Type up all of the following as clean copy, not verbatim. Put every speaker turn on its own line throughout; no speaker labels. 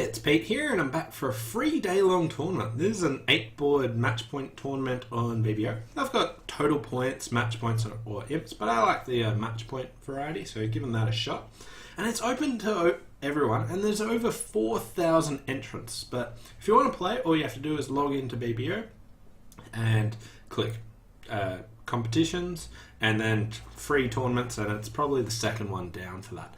it's Pete here, and I'm back for a free day-long tournament. This is an 8-board match point tournament on BBO. I've got total points, match points, or imps, but I like the match point variety, so giving that a shot. And it's open to everyone, and there's over 4,000 entrants. But if you want to play, all you have to do is log into BBO and click competitions, and then free tournaments, and it's probably the second one down for that.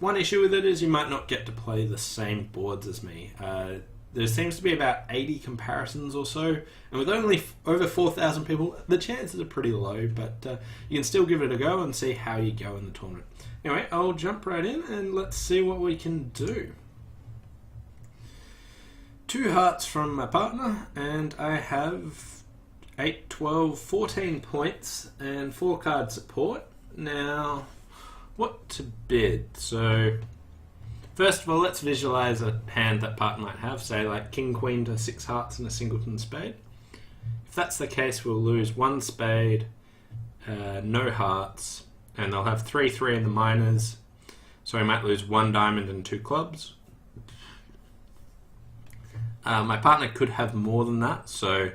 One issue with it is you might not get to play the same boards as me. There seems to be about 80 comparisons or so, and with only over 4,000 people, the chances are pretty low, but you can still give it a go and see how you go in the tournament. Anyway, I'll jump right in and let's see what we can do. 2 hearts from my partner, and I have 8, 12, 14 points and 4 card support. Now, what to bid? So, first of all, let's visualize a hand that partner might have, say like King, Queen to 6 hearts and a singleton spade. If that's the case, we'll lose 1 spade, no hearts, and they'll have 3, 3 in the minors, so we might lose 1 diamond and 2 clubs. My partner could have more than that, so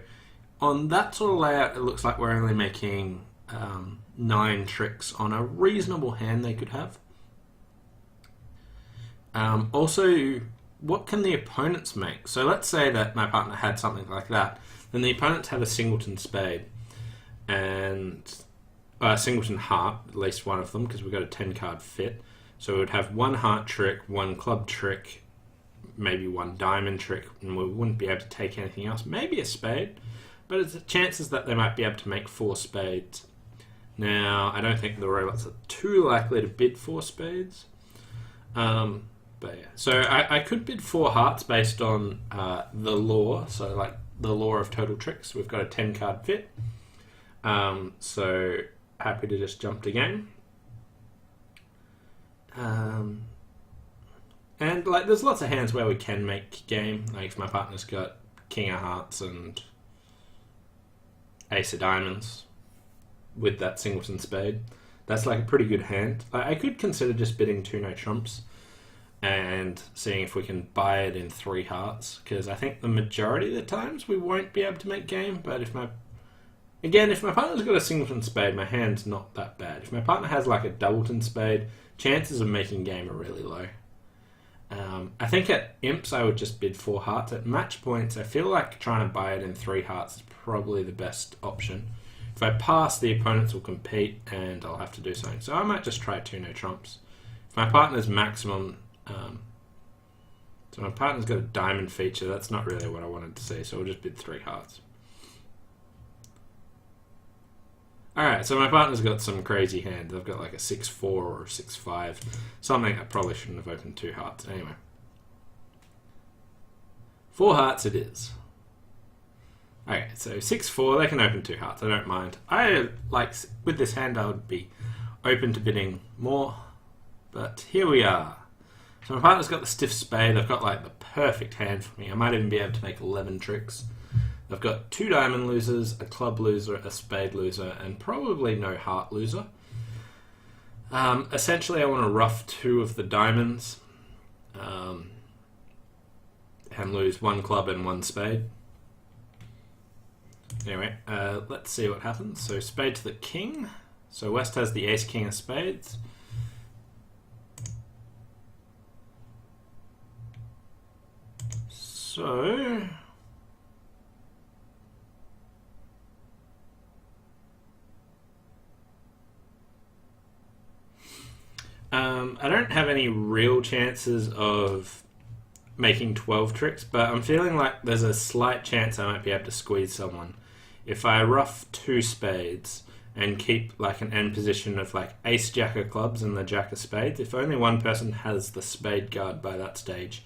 on that sort of layout, it looks like we're only making 9 tricks on a reasonable hand they could have. Also, what can the opponents make? So let's say that my partner had something like that. Then the opponents have a singleton spade and a singleton heart, at least one of them, because we've got a 10 card fit. So we would have 1 heart trick, 1 club trick, maybe 1 diamond trick, and we wouldn't be able to take anything else. Maybe a spade, but it's the chances that they might be able to make 4 spades. Now, I don't think the robots are too likely to bid 4 spades. But yeah, so I could bid 4 hearts based on the law, so like the law of total tricks. We've got a 10 card fit. So happy to just jump to game. And like there's lots of hands where we can make game. Like if my partner's got King of Hearts and Ace of Diamonds with that singleton spade, that's like a pretty good hand. I could consider just bidding 2 no trumps and seeing if we can buy it in 3 hearts, because I think the majority of the times we won't be able to make game. But if my partner's got a singleton spade, my hand's not that bad. If my partner has like a doubleton spade, chances of making game are really low. I think at imps I would just bid 4 hearts. At match points, I feel like trying to buy it in 3 hearts is probably the best option. If I pass, the opponents will compete and I'll have to do something. So I might just try 2 no trumps. If my partner's maximum... so my partner's got a diamond feature, that's not really what I wanted to see, so we'll just bid 3 hearts. Alright, so my partner's got some crazy hand. They've got like a 6-4 or a 6-5, something I probably shouldn't have opened 2 hearts. Anyway. 4 hearts it is. Okay, so 6-4, they can open 2 hearts, I don't mind. With this hand I would be open to bidding more, but here we are. So my partner's got the stiff spade. I've got like the perfect hand for me. I might even be able to make 11 tricks. I've got 2 diamond losers, a club loser, a spade loser, and probably no heart loser. Essentially, I want to rough 2 of the diamonds and lose 1 club and 1 spade. Anyway, let's see what happens. So spade to the king. So West has the ace king of spades. So I don't have any real chances of making 12 tricks, but I'm feeling like there's a slight chance I might be able to squeeze someone. If I rough 2 spades and keep like an end position of like ace jack of clubs and the jack of spades, if only one person has the spade guard by that stage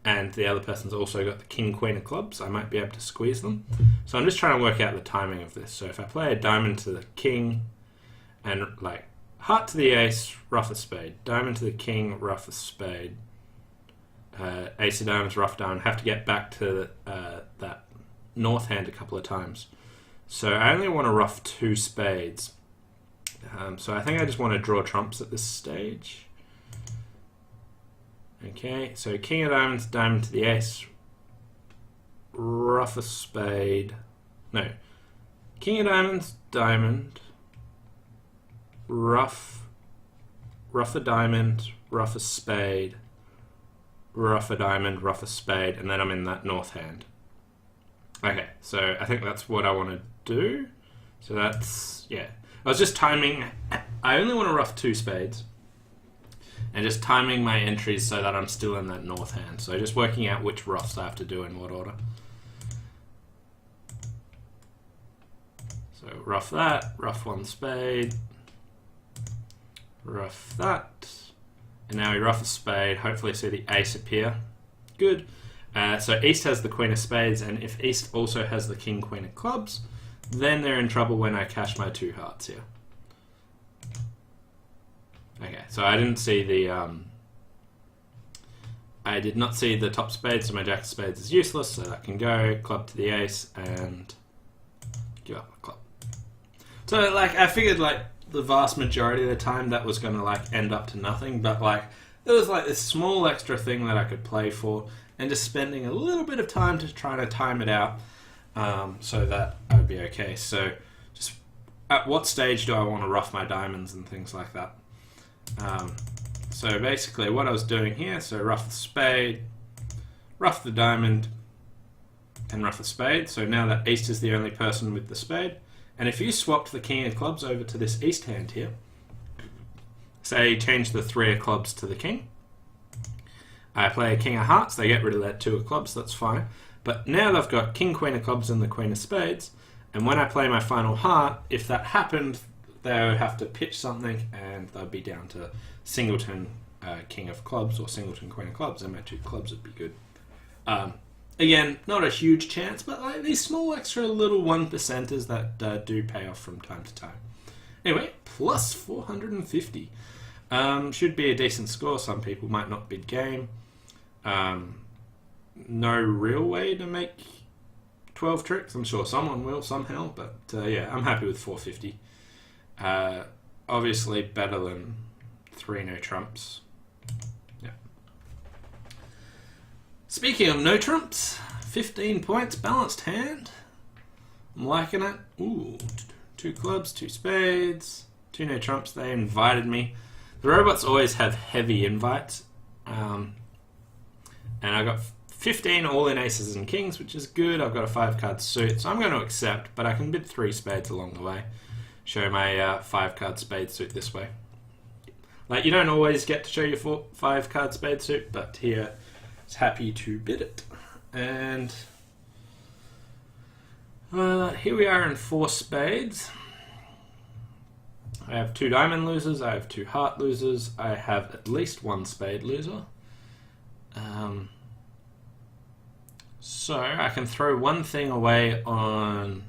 and the other person's also got the king queen of clubs, I might be able to squeeze them. So I'm just trying to work out the timing of this. So if I play a diamond to the king and like heart to the ace, rough a spade, diamond to the king, rough a spade, ace of diamonds, rough diamond, have to get back to that north hand a couple of times. So I only want to rough 2 spades. So I think I just want to draw trumps at this stage. Okay, so king of diamonds, diamond to the ace, ruff a spade. No, king of diamonds, diamond, ruff a diamond, ruff a spade, ruff a diamond, ruff a spade, and then I'm in that north hand. Okay, so I think that's what I want to do. So that's, yeah. I was just timing. I only want to ruff 2 spades. And just timing my entries so that I'm still in that north hand. So just working out which ruffs I have to do in what order. So ruff that, ruff 1 spade, ruff that, and now we ruff a spade. Hopefully see the ace appear. Good. So East has the queen of spades, and if East also has the king, queen of clubs, then they're in trouble when I cash my 2 hearts here. Okay, so I didn't see the I did not see the top spade, so my jack of spades is useless, so that can go. Club to the ace and give up a club. So like I figured like the vast majority of the time that was gonna like end up to nothing, but like there was like this small extra thing that I could play for, and just spending a little bit of time to try to time it out so that I would be okay. So just at what stage do I want to ruff my diamonds and things like that? So basically what I was doing here, so ruff the spade, ruff the diamond, and ruff the spade. So now that East is the only person with the spade. And if you swapped the king of clubs over to this East hand here, say change the 3 of clubs to the king, I play a king of hearts, they get rid of that 2 of clubs, that's fine. But now they've got king, queen of clubs and the queen of spades, and when I play my final heart, if that happened, they would have to pitch something and they'd be down to singleton king of clubs or singleton queen of clubs, and my 2 clubs would be good. Again, not a huge chance, but like these small extra little 1%ers that do pay off from time to time. Anyway, plus 450. Should be a decent score. Some people might not bid game. No real way to make 12 tricks. I'm sure someone will somehow, but yeah, I'm happy with 450. Obviously better than 3 no trumps. Yeah. Speaking of no trumps, 15 points, balanced hand. I'm liking it. Ooh, 2 clubs, 2 spades, 2 no trumps. They invited me. The robots always have heavy invites. And I got 15 all in aces and kings, which is good. I've got a 5-card suit, so I'm going to accept, but I can bid 3 spades along the way. Show my 5-card spade suit this way. Like, you don't always get to show your 5-card spade suit, but here it's happy to bid it. And here we are in 4 spades. I have 2 diamond losers, I have 2 heart losers, I have at least 1 spade loser. So I can throw one thing away on...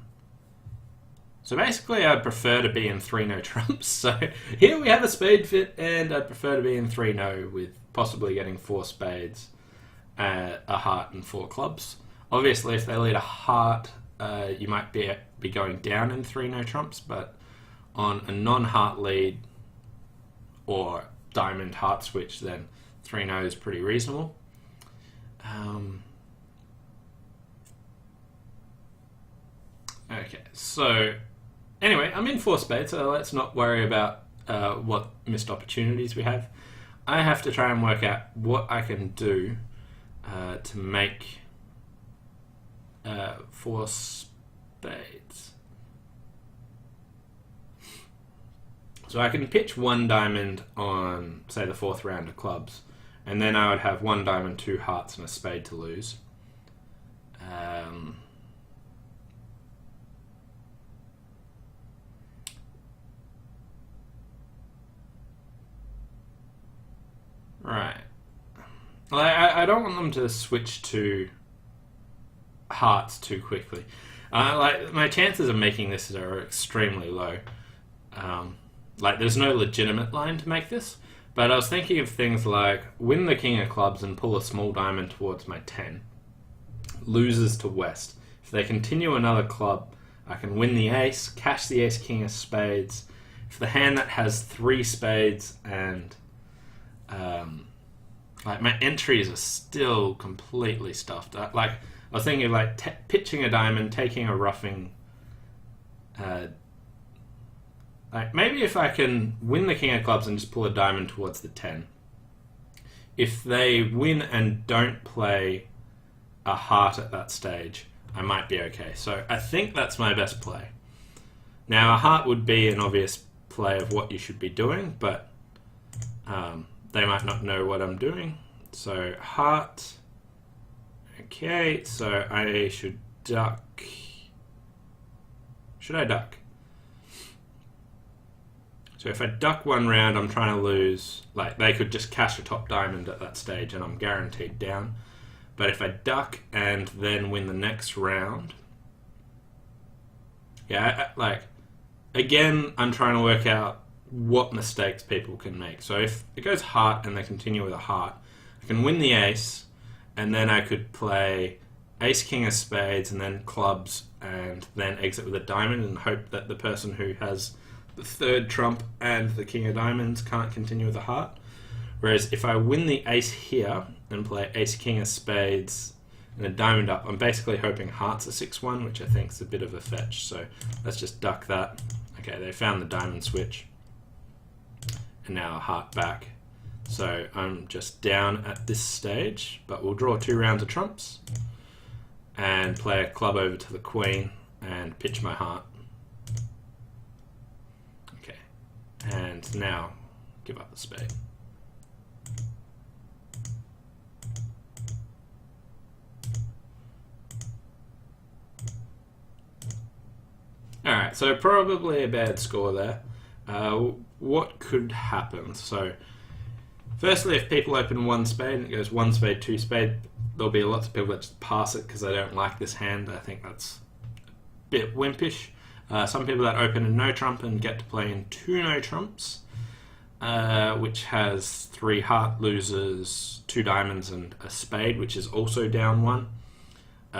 So basically I'd prefer to be in 3 no trumps. So here we have a spade fit, and I'd prefer to be in 3 no with possibly getting 4 spades, a heart and 4 clubs. Obviously if they lead a heart, you might be going down in 3 no trumps, but on a non-heart lead or diamond heart switch, then 3 no is pretty reasonable. Okay, so anyway, I'm in 4 spades, so let's not worry about what missed opportunities we have. I have to try and work out what I can do to make 4 spades. So I can pitch 1 diamond on, say, the 4th round of clubs, and then I would have 1 diamond, 2 hearts, and a spade to lose. Right. Like, I don't want them to switch to hearts too quickly. Like, my chances of making this are extremely low. Like, there's no legitimate line to make this, but I was thinking of things like win the king of clubs and pull a small diamond towards my 10. Loses to west. If they continue another club, I can win the ace, cash the ace king of spades. If the hand that has 3 spades and like my entries are still completely stuffed. Like I was thinking of like pitching a diamond, taking a roughing. Like maybe if I can win the king of clubs and just pull a diamond towards the 10. If they win and don't play a heart at that stage, I might be okay. So I think that's my best play. Now a heart would be an obvious play of what you should be doing, but they might not know what I'm doing. So heart. Okay, so I should duck. Should I duck? So if I duck one round, I'm trying to lose. Like, they could just cash a top diamond at that stage and I'm guaranteed down. But if I duck and then win the next round... Yeah, like, again, I'm trying to work out what mistakes people can make. So if it goes heart and they continue with a heart, I can win the ace, and then I could play ace, king of spades, and then clubs, and then exit with a diamond and hope that the person who has the third trump and the king of diamonds can't continue with a heart. Whereas if I win the ace here and play ace, king of spades, and a diamond up, I'm basically hoping hearts are 6-1, which I think is a bit of a fetch. So let's just duck that. Okay, they found the diamond switch. And now a heart back. So I'm just down at this stage, but we'll draw 2 rounds of trumps and play a club over to the queen and pitch my heart. Okay, and now give up the spade. Alright, so probably a bad score there. What could happen? So, firstly, if people open 1 spade and it goes 1 spade, 2 spade, there'll be lots of people that just pass it because they don't like this hand. I think that's a bit wimpish. Some people that open a no trump and get to play in 2 no trumps, which has 3 heart losers, 2 diamonds, and a spade, which is also down 1.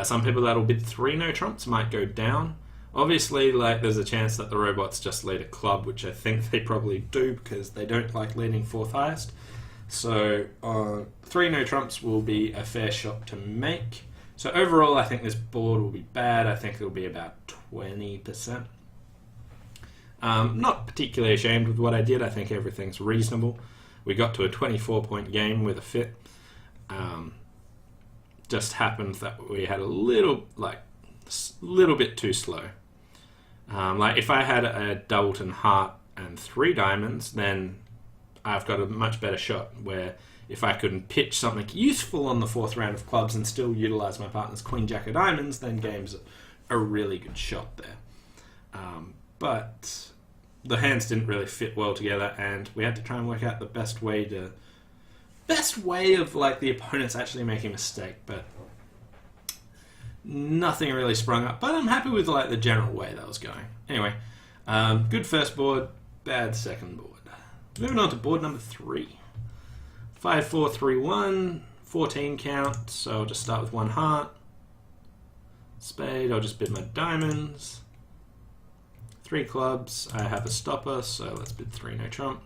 Some people that'll bid 3 no trumps might go down. Obviously, like, there's a chance that the robots just lead a club, which I think they probably do because they don't like leading 4th highest. So 3 no trumps will be a fair shot to make. So overall, I think this board will be bad. I think it'll be about 20%. Not particularly ashamed with what I did. I think everything's reasonable. We got to a 24-point game with a fit. Just happened that we had a little bit too slow. Like if I had a doubleton heart and 3 diamonds, then I've got a much better shot, where if I can pitch something useful on the 4th round of clubs and still utilise my partner's queen jack of diamonds, then game's a really good shot there. But the hands didn't really fit well together, and we had to try and work out the best way of like the opponents actually making a mistake, but nothing really sprung up. But I'm happy with like the general way that was going. Anyway, good first board, bad second board. Moving on to board number 3. 5, 4, 3, 1, 14 count, so I'll just start with 1 heart. Spade, I'll just bid my diamonds. 3 clubs, I have a stopper, so let's bid 3 no trump.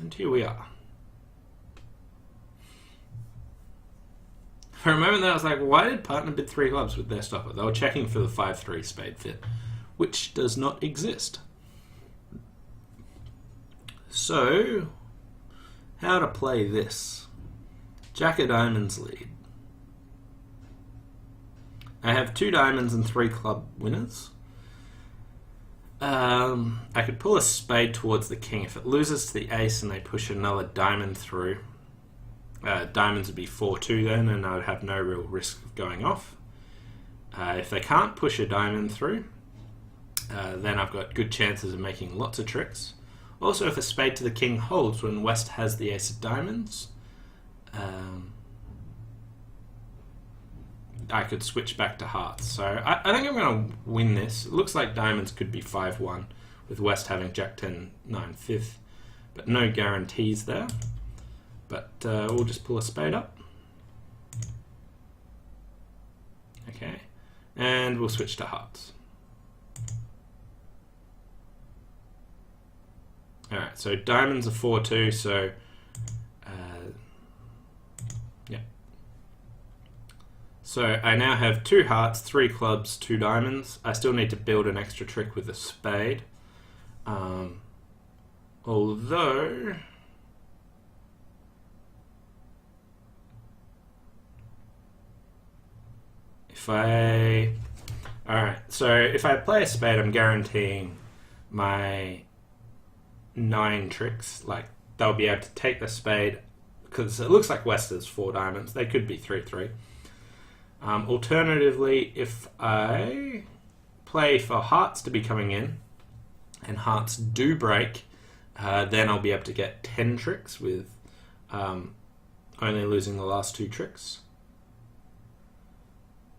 And here we are. For a moment there I was like, why did partner bid 3 clubs with their stopper? They were checking for the 5-3 spade fit, which does not exist. So, how to play this? Jack of diamonds lead. I have 2 diamonds and 3 club winners. I could pull a spade towards the king. If it loses to the ace and they push another diamond through, diamonds would be 4-2 then, and I would have no real risk of going off. If they can't push a diamond through, then I've got good chances of making lots of tricks. Also, if a spade to the king holds when West has the ace of diamonds, I could switch back to hearts. So I think I'm going to win this. It looks like diamonds could be 5-1, with West having Jack 10, 9, 5th, but no guarantees there. But we'll just pull a spade up. Okay, and we'll switch to hearts. Alright, so diamonds are 4-2, so Yeah. So I now have 2 hearts, 3 clubs, 2 diamonds. I still need to build an extra trick with a spade. Although... Alright, so if I play a spade, I'm guaranteeing my 9 tricks. Like, they'll be able to take the spade, because it looks like West has 4 diamonds. They could be 3-3. Alternatively, if I play for hearts to be coming in, and hearts do break, then I'll be able to get 10 tricks with only losing the last 2 tricks.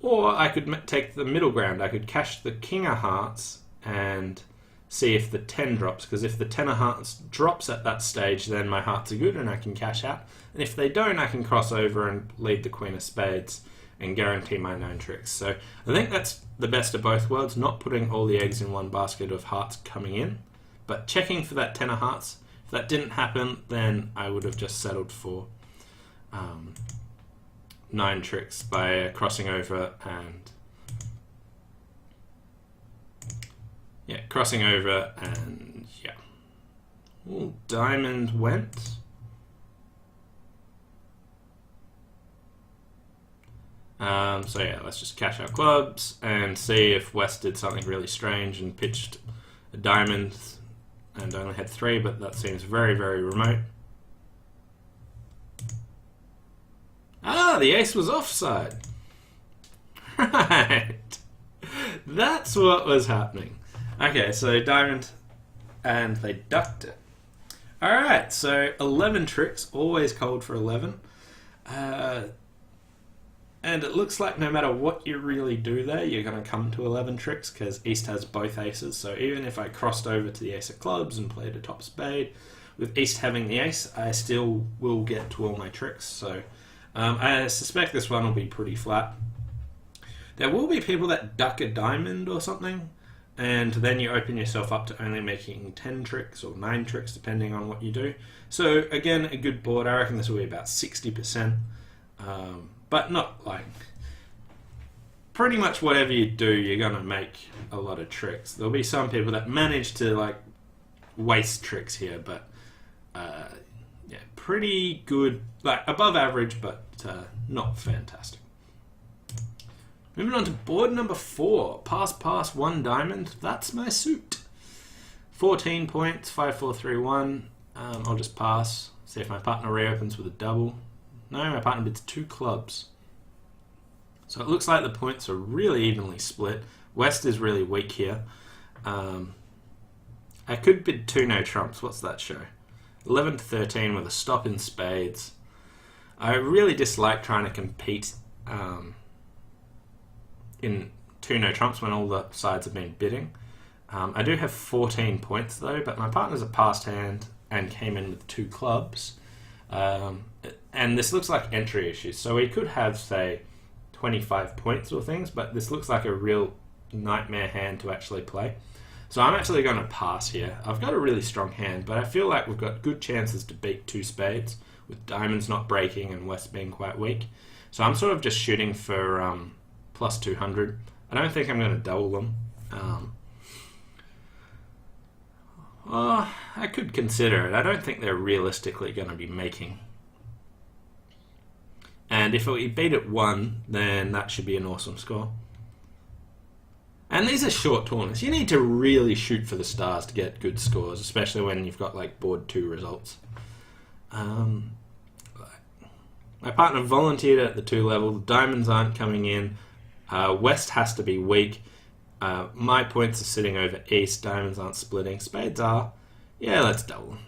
Or I could take the middle ground. I could cash the king of hearts and see if the 10 drops, because if the 10 of hearts drops at that stage, then my hearts are good and I can cash out. And if they don't, I can cross over and lead the queen of spades and guarantee my 9 tricks. So I think that's the best of both worlds, not putting all the eggs in one basket of hearts coming in, but checking for that 10 of hearts. If that didn't happen, then I would have just settled for 9 tricks by crossing over and Ooh, diamond went. So yeah, let's just cash our clubs and see if West did something really strange and pitched a diamond and only had 3, but that seems very, very remote. Ah, the ace was offside. Right. That's what was happening. Okay, so diamond, and they ducked it. Alright, so 11 tricks, always called for 11. And it looks like no matter what you really do there, you're going to come to 11 tricks, because East has both aces. So even if I crossed over to the ace of clubs and played a top spade, with East having the ace, I still will get to all my tricks. So I suspect this one will be pretty flat. There will be people that duck a diamond or something, and then you open yourself up to only making 10 tricks or 9 tricks, depending on what you do. So again, a good board. I reckon this will be about 60%. But not like... Pretty much whatever you do, you're going to make a lot of tricks. There'll be some people that manage to like waste tricks here, but yeah, pretty good, like above average, but not fantastic. Moving on to board number 4. Pass, 1 diamond. That's my suit. 14 points, 5, 4, 3, 1. I'll just pass. See if my partner reopens with a double. No, my partner bids 2 clubs. So it looks like the points are really evenly split. West is really weak here. I could bid 2 no trumps. What's that show? 11 to 13 with a stop in spades. I really dislike trying to compete in 2 no trumps when all the sides have been bidding. I do have 14 points though, but my partner's a passed hand and came in with 2 clubs. And this looks like entry issues. So we could have, say, 25 points or things, but this looks like a real nightmare hand to actually play. So I'm actually going to pass here. I've got a really strong hand, but I feel like we've got good chances to beat 2 spades, with diamonds not breaking and West being quite weak. So I'm sort of just shooting for plus 200. I don't think I'm going to double them. I could consider it. I don't think they're realistically going to be making. And if we beat it 1, then that should be an awesome score. And these are short tournaments. You need to really shoot for the stars to get good scores, especially when you've got like board 2 results. My partner volunteered at the 2 level. The diamonds aren't coming in. West has to be weak. My points are sitting over East. Diamonds aren't splitting. Spades are. Yeah, let's double them.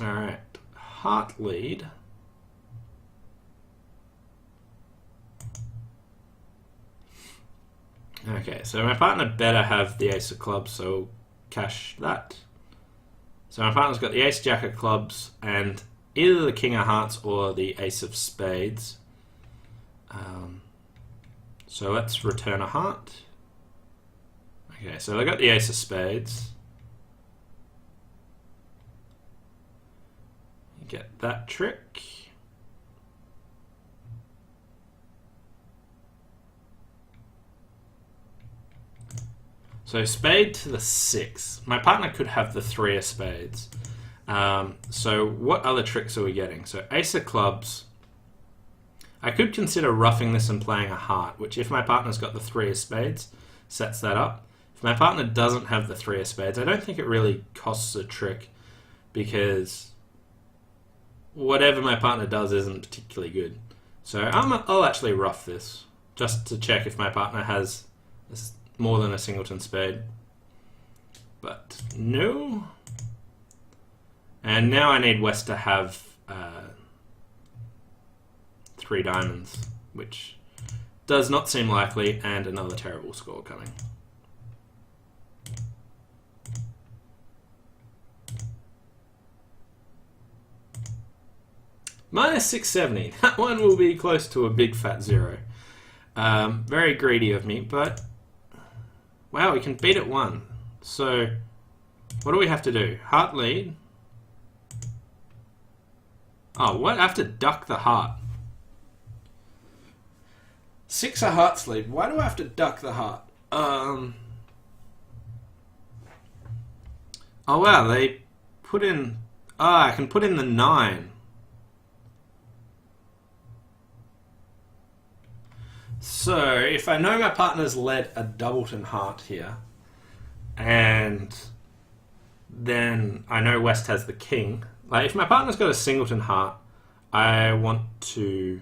Alright. Heart lead. Okay, so my partner better have the ace of clubs, so cash that. So my partner's got the ace jack of clubs and either the king of hearts or the ace of spades. So let's return a heart. Okay, so I got the ace of spades. get that trick. So spade to the 6. My partner could have the 3 of spades. So what other tricks are we getting? So ace of clubs. I could consider roughing this and playing a heart, which if my partner's got the 3 of spades, sets that up. If my partner doesn't have the 3 of spades, I don't think it really costs a trick, because whatever my partner does isn't particularly good. So I'll actually rough this, just to check if my partner has more than a singleton spade. But no. And now I need West to have 3 diamonds, which does not seem likely, and another terrible score coming. Minus 670. That one will be close to a big fat 0. Very greedy of me, but wow, we can beat it 1. So what do we have to do? Heart lead. Oh, what? I have to duck the heart. 6 of hearts lead. Why do I have to duck the heart? Oh wow, they put in... I can put in the 9. So, if I know my partner's led a doubleton heart here, and then I know West has the king, like if my partner's got a singleton heart, I want to...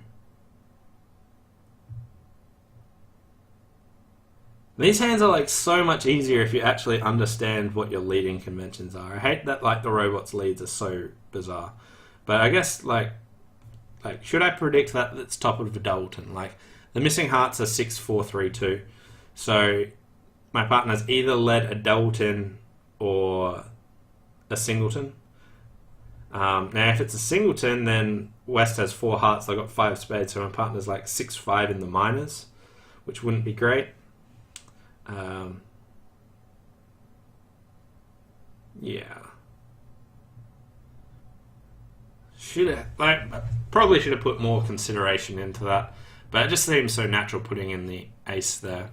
These hands are like so much easier if you actually understand what your leading conventions are. I hate that like the robots leads are so bizarre. But I guess like should I predict that it's top of a doubleton? Like the missing hearts are 6, 4, 3, 2. So my partner's either led a doubleton or a singleton. Now if it's a singleton, then West has 4 hearts, they've got 5 spades, so my partner's like 6, 5 in the minors, which wouldn't be great. Yeah. Probably should have put more consideration into that, but it just seems so natural putting in the ace there.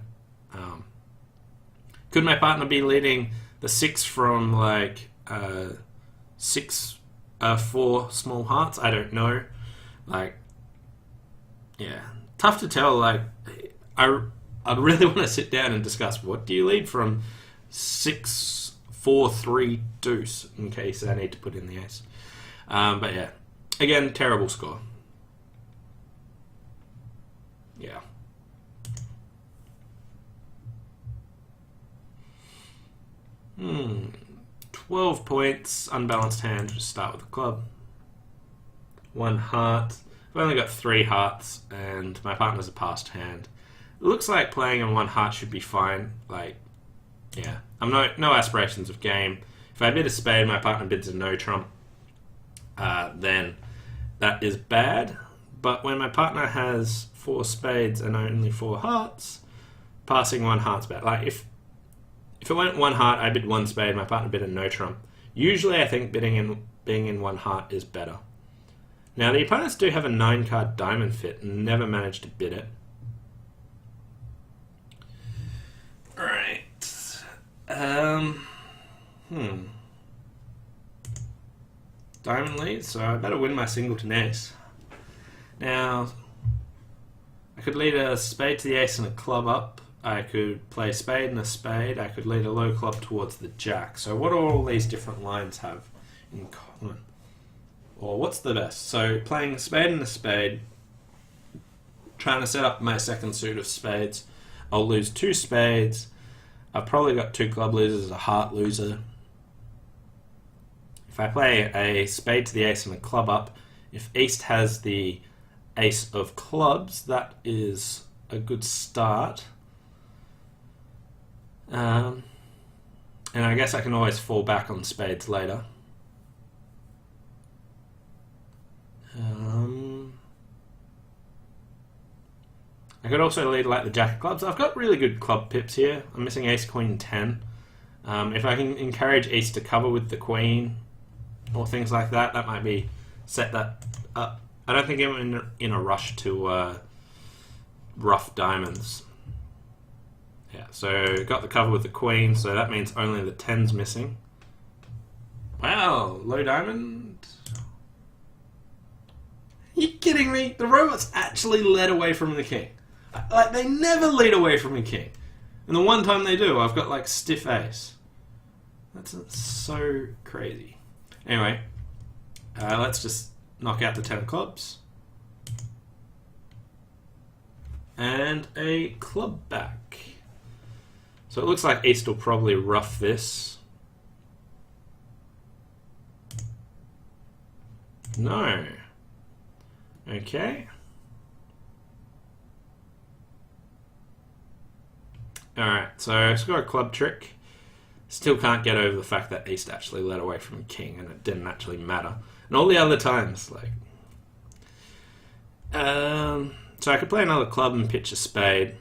Could my partner be leading the 6 from like 6, 4 small hearts? I don't know. Like, yeah, tough to tell. Like, I'd really want to sit down and discuss what do you lead from 6, 4, 3 deuce in case I need to put in the ace. But yeah, again, terrible score. Yeah. Hmm. 12 points, unbalanced hand. Just start with the club. 1 heart. I've only got 3 hearts, and my partner's a passed hand. It looks like playing on 1 heart should be fine. Like, yeah, I'm no aspirations of game. If I bid a spade, my partner bids a no trump, then that is bad. But when my partner has 4 spades and only 4 hearts, passing 1 heart's bad. Like if it went 1 heart, I bid 1 spade, my partner bid a no trump. Usually, I think being in 1 heart is better. Now the opponents do have a 9-card diamond fit and never managed to bid it. Alright. Diamond lead, so I better win my singleton ace. Now, I could lead a spade to the ace and a club up. I could play spade and a spade. I could lead a low club towards the jack. So what do all these different lines have in common? Or what's the best? So playing a spade and a spade, trying to set up my second suit of spades. I'll lose 2 spades. I've probably got 2 club losers, a heart loser. If I play a spade to the ace and a club up, if East has the ace of clubs, that is a good start. And I guess I can always fall back on spades later. I could also lead like the jack of clubs. I've got really good club pips here. I'm missing ace, queen, 10. If I can encourage East to cover with the queen or things like that, that might be set that up. I don't think I'm in a rush to rough diamonds. Yeah, so got the cover with the queen, so that means only the 10's missing. Wow, low diamond. Are you kidding me? The robots actually led away from the king. Like, they never lead away from the king. And the one time they do, I've got like stiff ace. That's so crazy. Anyway, let's just knock out the 10 of clubs. And a club back. So it looks like East will probably rough this. No. Okay. Alright, so I scored a club trick. Still can't get over the fact that East actually led away from king and it didn't actually matter. And all the other times, like... so I could play another club and pitch a spade.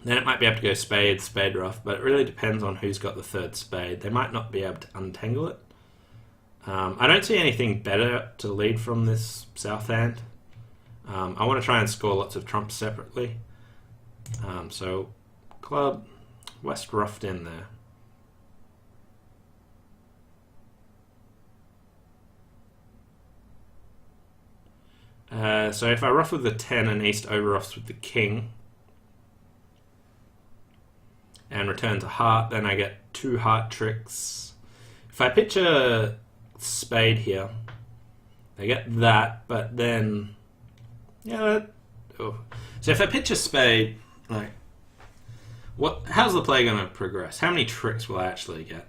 Then it might be able to go spade, spade rough, but it really depends on who's got the third spade. They might not be able to untangle it. I don't see anything better to lead from this south hand. I want to try and score lots of trumps separately. So, club, West roughed in there. So if I rough with the 10 and East over roughs with the king and returns a heart, then I get 2 heart tricks. If I pitch a spade here, I get that, but then yeah. So if I pitch a spade, like, how's the play going to progress? How many tricks will I actually get?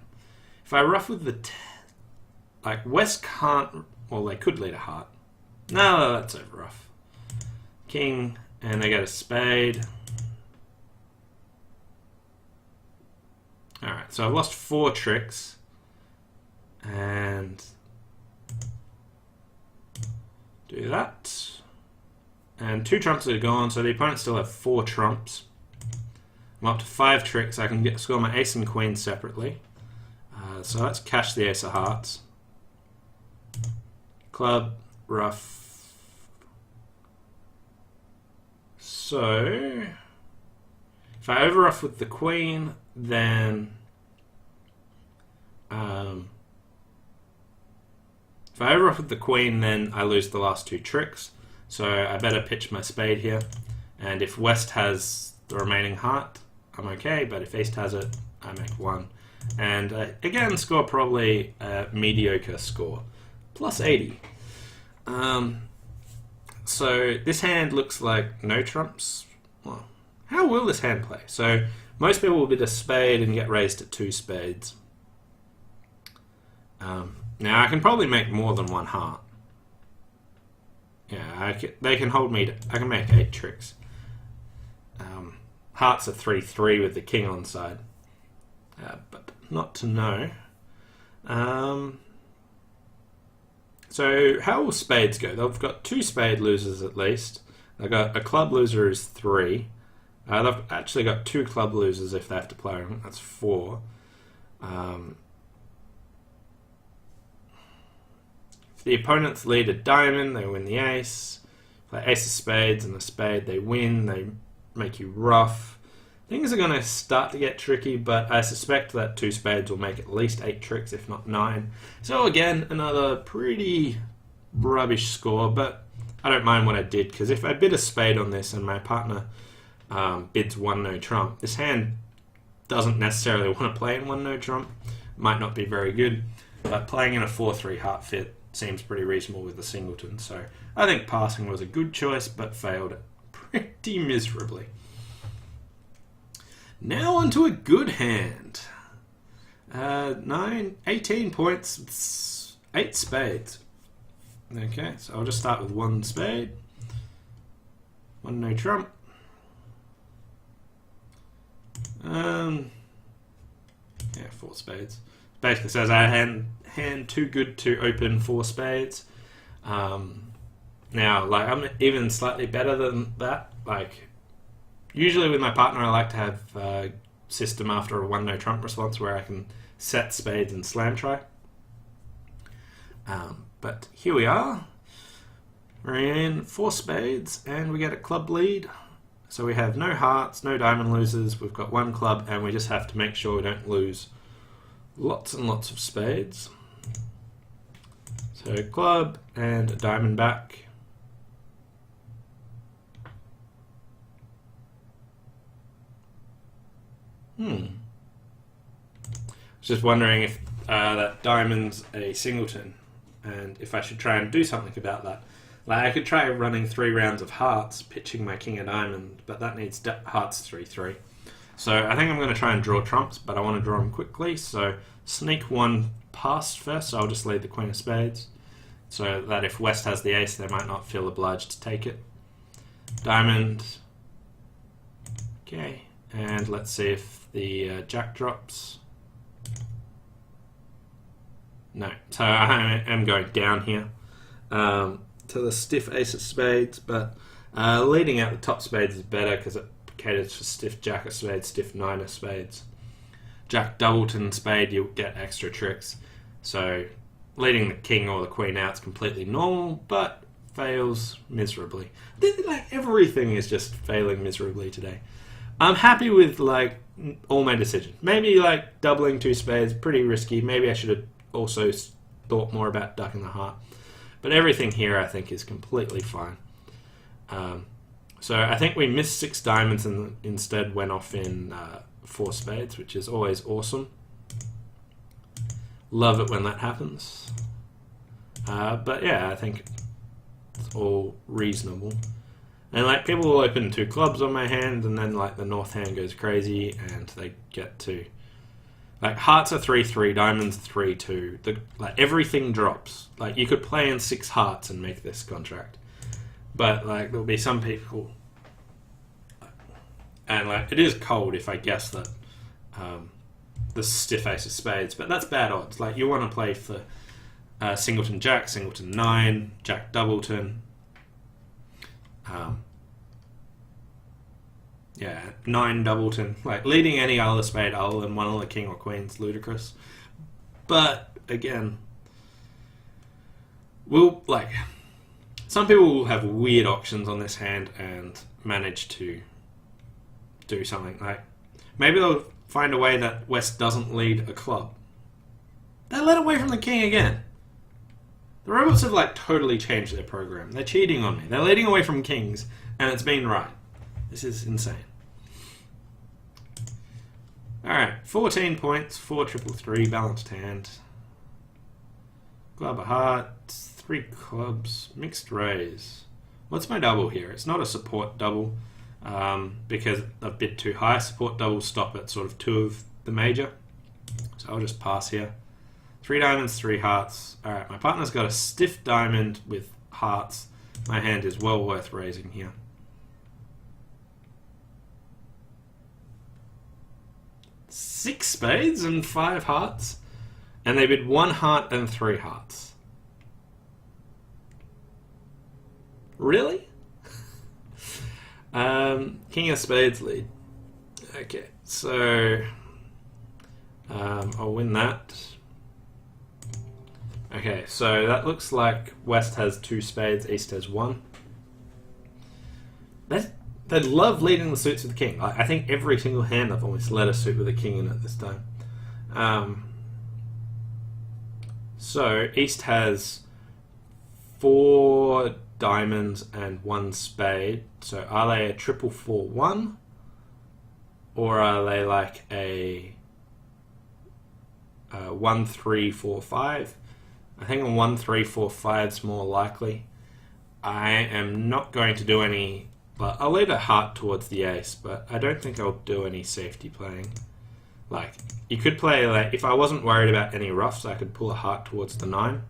If I rough with the 10, like, West can't, well, they could lead a heart. No, that's over rough. King, and they get a spade. Alright, so I've lost 4 tricks. And do that. And 2 trumps are gone, so the opponents still have 4 trumps. I'm up to 5 tricks. I can score my ace and queen separately. So let's cash the ace of hearts. Club, rough. So if I overruff with the queen, then if I overruff with the queen, then I lose the last 2 tricks. So I better pitch my spade here. And if West has the remaining heart, I'm okay. But if East has it, I make 1. And again, score probably a mediocre score. Plus 80. So this hand looks like no trumps. Well, how will this hand play? So most people will bid a spade and get raised at 2 spades. Now I can probably make more than 1 heart. Yeah, they can hold me. I can make 8 tricks. Hearts are 3-3 with the king on side, but not to know. So how will spades go? They've got 2 spade losers at least. They've got a club loser is 3. They've actually got 2 club losers if they have to play them. That's 4. If the opponents lead a diamond, they win the ace. Play ace of spades and a spade, they win. They make you rough. Things are going to start to get tricky, but I suspect that 2 spades will make at least 8 tricks, if not 9. So again, another pretty rubbish score, but I don't mind what I did, because if I bid a spade on this and my partner bids 1 no trump, this hand doesn't necessarily want to play in 1 no trump. Might not be very good, but playing in a 4-3 heart fit seems pretty reasonable with the singleton. So I think passing was a good choice, but failed pretty miserably. Now onto a good hand. 18 points, 8 spades. Okay, so I'll just start with 1 spade, 1 no trump. Yeah, 4 spades. Basically says I hand too good to open 4 spades. Now, like, I'm even slightly better than that. Like, usually with my partner, I like to have a system after a 1 no trump response where I can set spades and slam try. But here we are. We're in 4 spades and we get a club lead. So we have no hearts, no diamond losers, we've got 1 club, and we just have to make sure we don't lose lots and lots of spades. So club and a diamond back. Just wondering if that diamond's a singleton, and if I should try and do something about that. Like, I could try running 3 rounds of hearts, pitching my king of diamond, but that needs hearts 3-3. So I think I'm going to try and draw trumps, but I want to draw them quickly. So sneak 1 past first, so I'll just lead the queen of spades, so that if West has the ace, they might not feel obliged to take it. Diamond. Okay, and let's see if the jack drops. No, so I am going down here to the stiff ace of spades, but leading out the top spades is better because it caters for stiff jack of spades, stiff 9 of spades. Jack doubleton spade, you'll get extra tricks. So leading the king or the queen out is completely normal, but fails miserably. Like, everything is just failing miserably today. I'm happy with like all my decisions. Maybe like doubling 2 spades, pretty risky. Maybe I should have also thought more about ducking the heart. But everything here I think is completely fine. So I think we missed 6 diamonds and instead went off in 4 spades, which is always awesome. Love it when that happens. But yeah, I think it's all reasonable. And like, people will open 2 clubs on my hand, and then like the north hand goes crazy and they get to like hearts are 3-3, diamonds are 3-2. Like everything drops. Like, you could play in 6 hearts and make this contract, but like there'll be some people, and like it is cold if I guess that the stiff ace of spades, but that's bad odds. Like, you want to play for singleton jack, singleton 9, jack doubleton. Yeah, 9 doubleton. Like, leading any other spade other than one of the king or queen's ludicrous. But again, some people will have weird options on this hand and manage to do something. Like, maybe they'll find a way that West doesn't lead a club. They led away from the king again. The robots have like totally changed their program. They're cheating on me. They're leading away from kings, and it's been right. This is insane. Alright, 14 points, 4 3-3, balanced hand. Club of hearts, 3 clubs, mixed raise. What's my double here? It's not a support double because I've bid too high. Support doubles stop at sort of 2 of the major. So I'll just pass here. 3 diamonds, 3 hearts. Alright, my partner's got a stiff diamond with hearts. My hand is well worth raising here. 6 spades and 5 hearts, and they bid 1 heart and 3 hearts. Really? King of spades lead. Okay, so I'll win that. Okay, so that looks like West has 2 spades, East has 1. They love leading the suits with the king. I think every single hand I've almost led a suit with a king in it this time. So East has 4 diamonds and 1 spade. So are they a 4-4-1? Or are they like a 1-3-4-5? I think a 1-3-4-5 is more likely. I am not going to do any... Well, I'll leave a heart towards the ace, but I don't think I'll do any safety playing. Like, you could play, like, if I wasn't worried about any roughs, I could pull a heart towards the 9.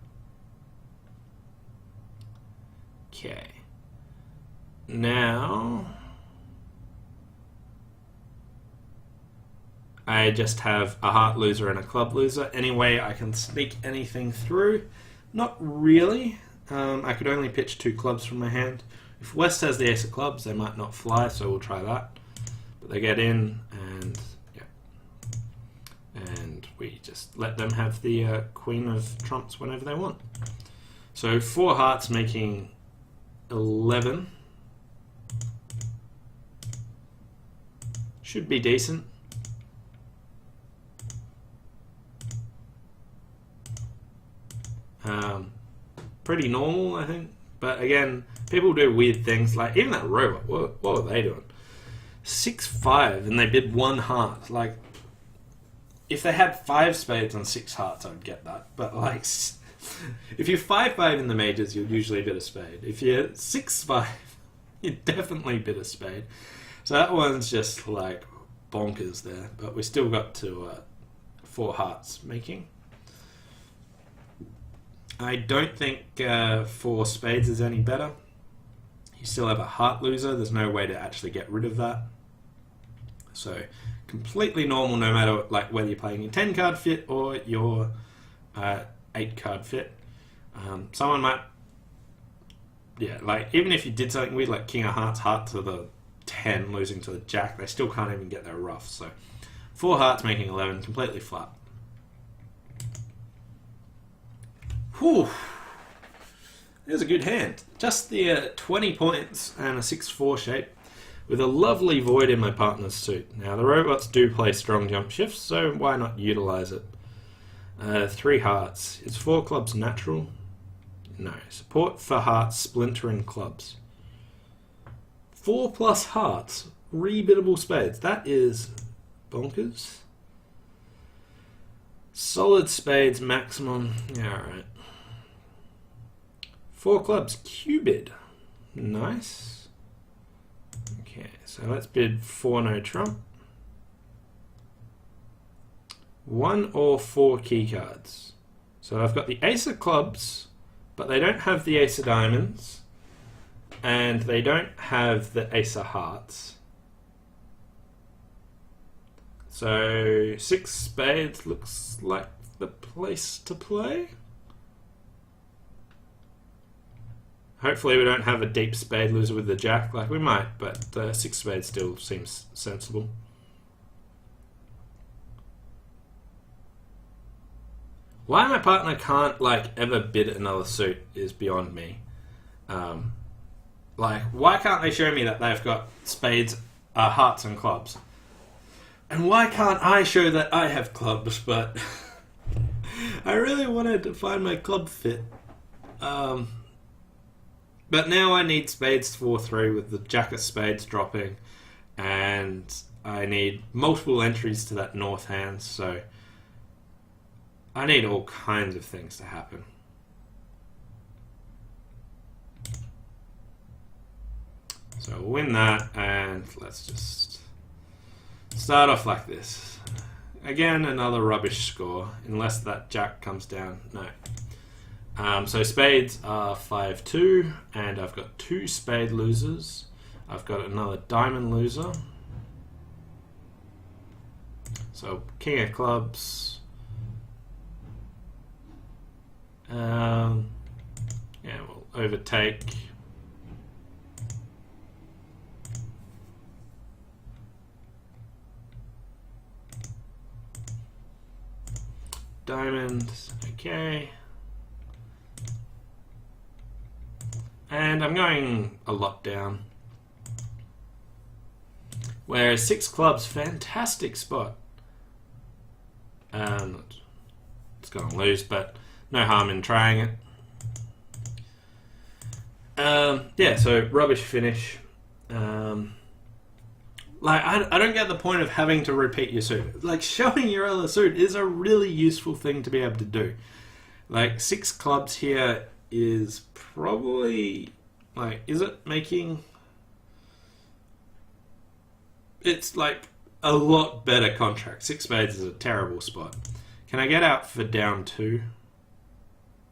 Okay. Now... I just have a heart loser and a club loser. Anyway, I can sneak anything through. Not really. I could only pitch 2 clubs from my hand. If West has the ace of clubs, they might not fly, so we'll try that. But they get in, and yeah. And we just let them have the queen of trumps whenever they want. So 4 hearts making 11. Should be decent. Pretty normal, I think. But again, people do weird things. Like, even that robot, what were they doing? 6-5, and they bid 1 heart. Like, if they had 5 spades on 6 hearts, I would get that. But, like, if you're 5-5 in the majors, you'll usually bid a spade. If you're 6-5, you definitely bid a spade. So that one's just, like, bonkers there. But we still got to 4 hearts making. I don't think 4 spades is any better. You still have a heart loser. There's no way to actually get rid of that. So completely normal, no matter like whether you're playing your 10 card fit or your 8 card fit. Someone might, like even if you did something weird like King of Hearts, heart to the 10, losing to the Jack, they still can't even get their ruff. So 4 hearts making 11, completely flat. Whew. There's a good hand. Just the 20 points and a 6-4 shape with a lovely void in my partner's suit. Now, the robots do play strong jump shifts, so why not utilize it? 3 hearts. Is 4 clubs natural? No. Support for hearts, splintering clubs. 4+ hearts. Rebiddable spades. That is bonkers. Solid spades, maximum. Yeah, alright. 4 clubs, Q-bid. Nice. Okay, so let's bid 4 no trump. 1 or 4 key cards. So I've got the ace of clubs, but they don't have the ace of diamonds, and they don't have the ace of hearts. So 6 spades looks like the place to play. Hopefully we don't have a deep spade loser with the Jack. Like, we might, but 6 spades still seems sensible. Why my partner can't, like, ever bid another suit is beyond me. Like, why can't they show me that they've got spades, hearts and clubs? And why can't I show that I have clubs, but I really wanted to find my club fit. But now I need spades 4-3 with the Jack of spades dropping, and I need multiple entries to that north hand, so I need all kinds of things to happen. So we'll win that, and let's just start off like this. Again, another rubbish score, unless that Jack comes down. No. So spades are 5-2, and I've got 2 spade losers. I've got another diamond loser. So king of clubs. Yeah, we'll overtake. Diamond, okay. And I'm going a lot down. Whereas 6 clubs, fantastic spot. It's going to lose, but no harm in trying it. Yeah, so rubbish finish. Like, I don't get the point of having to repeat your suit. Like, showing your other suit is a really useful thing to be able to do. Like, 6 clubs here is probably, like, is it making... It's, like, a lot better contract. 6 spades is a terrible spot. Can I get out for down 2?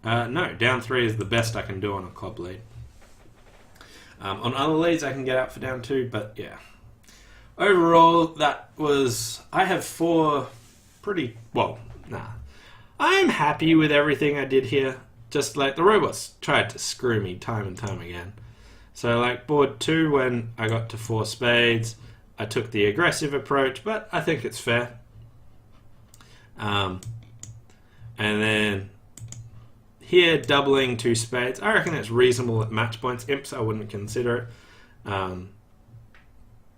No, down 3 is the best I can do on a club lead. On other leads, I can get out for down 2, but yeah. Overall, that was... I have 4 pretty... Well, nah. I'm happy with everything I did here. Just like the robots tried to screw me time and time again. So like board 2, when I got to 4 spades, I took the aggressive approach, but I think it's fair. And then Here, doubling 2 spades, I reckon it's reasonable at match points. Imps, I wouldn't consider it.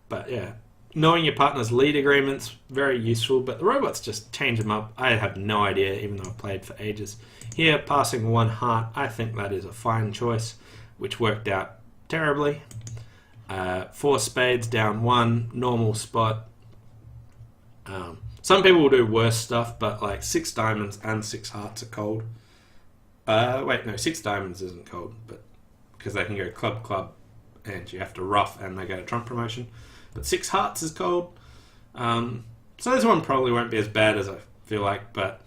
But yeah, knowing your partner's lead agreements, very useful, but the robots just change them up. I have no idea, even though I've played for ages. Here, passing 1 heart, I think that is a fine choice, which worked out terribly. 4 spades down 1, normal spot. Some people will do worse stuff, but like 6 diamonds and 6 hearts are cold. Wait, no, 6 diamonds isn't cold, but because they can go club, club, and you have to rough and they get a trump promotion. But 6 hearts is cold. So this one probably won't be as bad as I feel like, but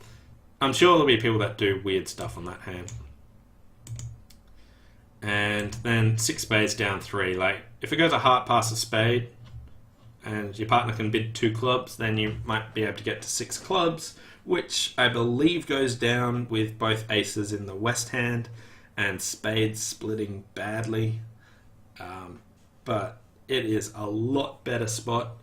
I'm sure there'll be people that do weird stuff on that hand. And then 6 spades down 3. Like, if it goes a heart past a spade, and your partner can bid 2 clubs, then you might be able to get to 6 clubs, which I believe goes down with both aces in the west hand and spades splitting badly. But it is a lot better spot,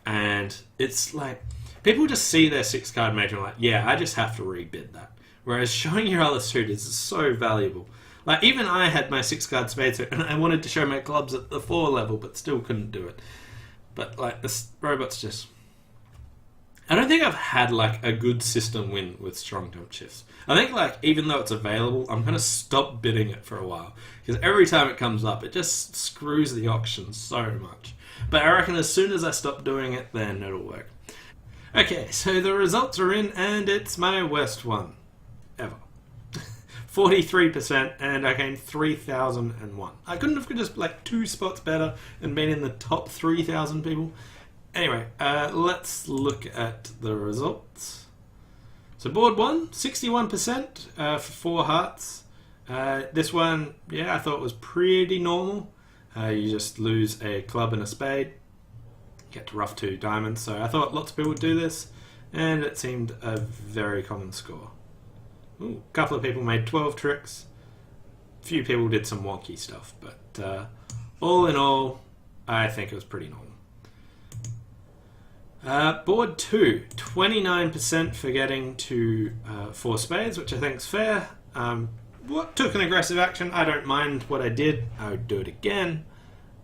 and it's like people just see their 6-card major and like, yeah, I just have to rebid that. Whereas showing your other suit is so valuable. Like, even I had my 6-card spade suit and I wanted to show my clubs at the 4 level, but still couldn't do it. But like, this robot's just, I don't think I've had like a good system win with strong jump shifts. I think like, even though it's available, I'm going to stop bidding it for a while, because every time it comes up, it just screws the auction so much. But I reckon as soon as I stop doing it, then it'll work. Okay, so the results are in, and it's my worst one ever. 43%, and I came 3001. I couldn't have just like 2 spots better and been in the top 3,000 people. Anyway, let's look at the results. So board 1, 61% for 4 hearts. This one, yeah, I thought was pretty normal. You just lose a club and a spade, get to rough 2 diamonds. So I thought lots of people would do this, and it seemed a very common score. Ooh, a couple of people made 12 tricks. A few people did some wonky stuff, but all in all, I think it was pretty normal. Board 2, 29% for getting to 4 spades, which I think is fair. What took an aggressive action? I don't mind what I did. I would do it again.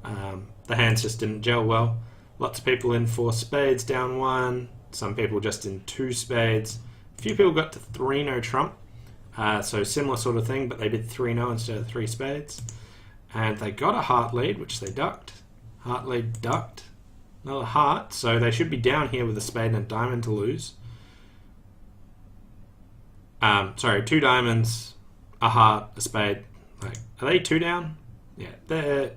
The hands just didn't gel well. Lots of people in 4 spades down 1. Some people just in 2 spades. A few people got to 3 no trump. So similar sort of thing, but they did 3 no instead of 3 spades. And they got a heart lead, which they ducked. Heart lead ducked. Another heart, so they should be down here with a spade and a diamond to lose. Sorry, 2 diamonds, a heart, a spade. Like, are they 2 down? Yeah, they're...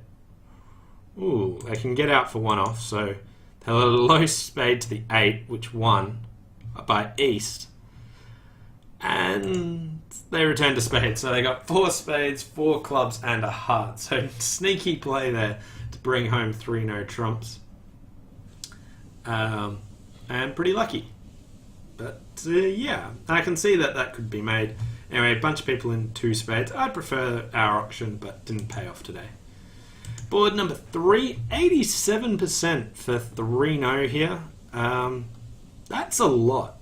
Ooh, they can get out for 1 off, so they had a low spade to the 8, which won by East. And they returned a spade, so they got 4 spades, 4 clubs, and a heart. So sneaky play there to bring home 3 no trumps. And pretty lucky. But yeah, I can see that that could be made. Anyway, a bunch of people in 2 spades. I'd prefer our auction, but didn't pay off today. Board number 3, 87% for 3 no here. That's a lot.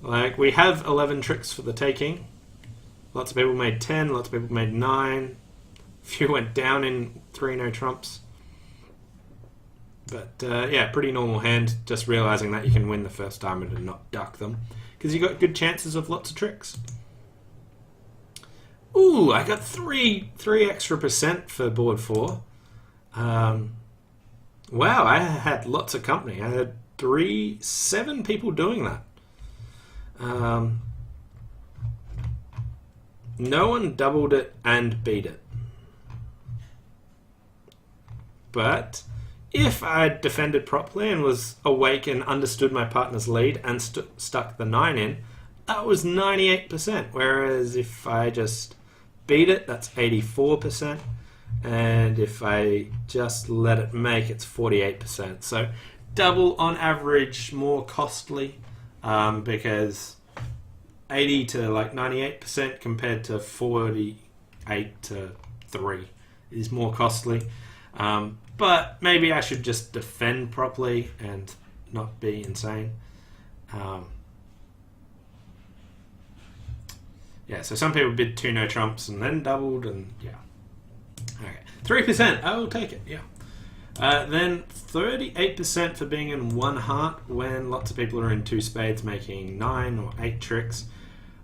Like, we have 11 tricks for the taking. Lots of people made 10, lots of people made 9. A few went down in 3 no trumps. But yeah, pretty normal hand, just realising that you can win the first diamond and not duck them, because you got good chances of lots of tricks. Ooh, I got 3 extra % for board 4. Wow, I had lots of company. I had 7 people doing that. No one doubled it and beat it. But if I defended properly and was awake and understood my partner's lead and stuck the 9 in, that was 98%. Whereas if I just beat it, that's 84%. And if I just let it make, it's 48%. So double on average, more costly, because 80 to like 98% compared to 48 to 3 is more costly. But maybe I should just defend properly and not be insane. Yeah, Yeah, so some people bid 2 no trumps and then doubled, and yeah. Okay, 3%. I will take it. Yeah. Then 38% for being in 1 heart when lots of people are in 2 spades making 9 or 8 tricks.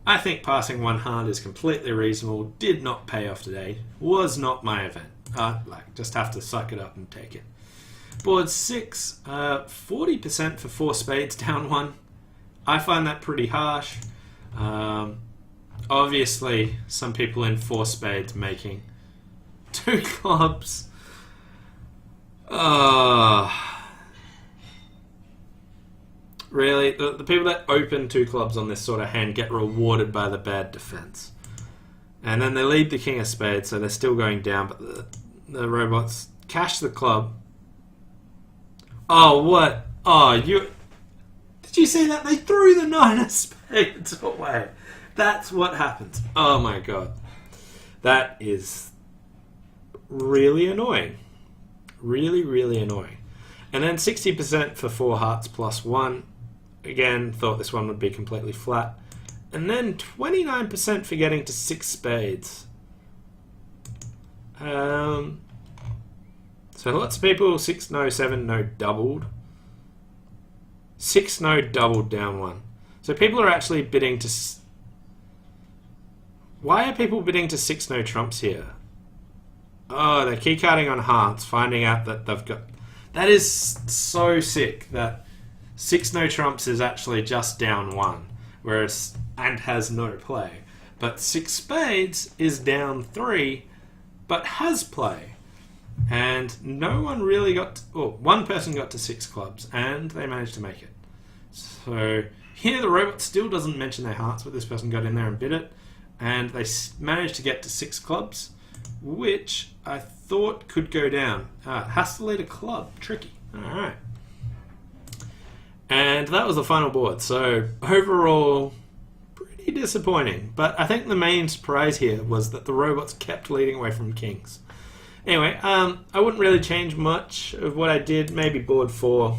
I think passing 1 heart is completely reasonable. Did not pay off today. Was not my event. Just have to suck it up and take it. Board 6, 40% for 4 spades down 1. I find that pretty harsh. Obviously, some people in 4 spades making 2 clubs. Really? The people that open 2 clubs on this sort of hand get rewarded by the bad defense. And then they lead the king of spades, so they're still going down, but the robots cash the club. Oh, what? Oh, did you see that? They threw the 9 of spades away. That's what happens. Oh my god. That is really annoying. Really, really annoying. And then 60% for 4 hearts plus 1. Again, thought this one would be completely flat. And then 29% for getting to 6 spades. So lots of people, 6 no, 7 no doubled. 6 no doubled down 1. So people are actually bidding to... Why are people bidding to 6 no trumps here? Oh, they're keycarding on hearts, finding out that they've got... That is so sick that 6 no trumps is actually just down 1, whereas and has no play. But 6 spades is down 3, but has play. And no one really got... one person got to 6 clubs, and they managed to make it. So here the robot still doesn't mention their hearts, but this person got in there and bid it. And they managed to get to 6 clubs, which I thought could go down. It has to lead a club. Tricky. Alright. And that was the final board. So overall, pretty disappointing. But I think the main surprise here was that the robots kept leading away from kings. Anyway, I wouldn't really change much of what I did. Maybe board 4.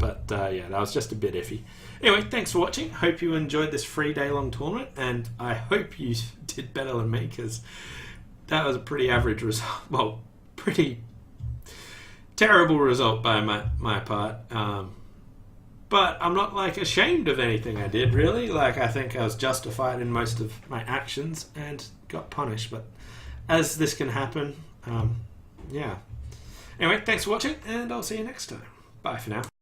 But yeah, that was just a bit iffy. Anyway, thanks for watching. Hope you enjoyed this free day-long tournament, and I hope you did better than me, because that was a pretty average result. Well, pretty terrible result by my part. But I'm not ashamed of anything I did, really. I think I was justified in most of my actions and got punished. But as this can happen, yeah. Anyway, thanks for watching, and I'll see you next time. Bye for now.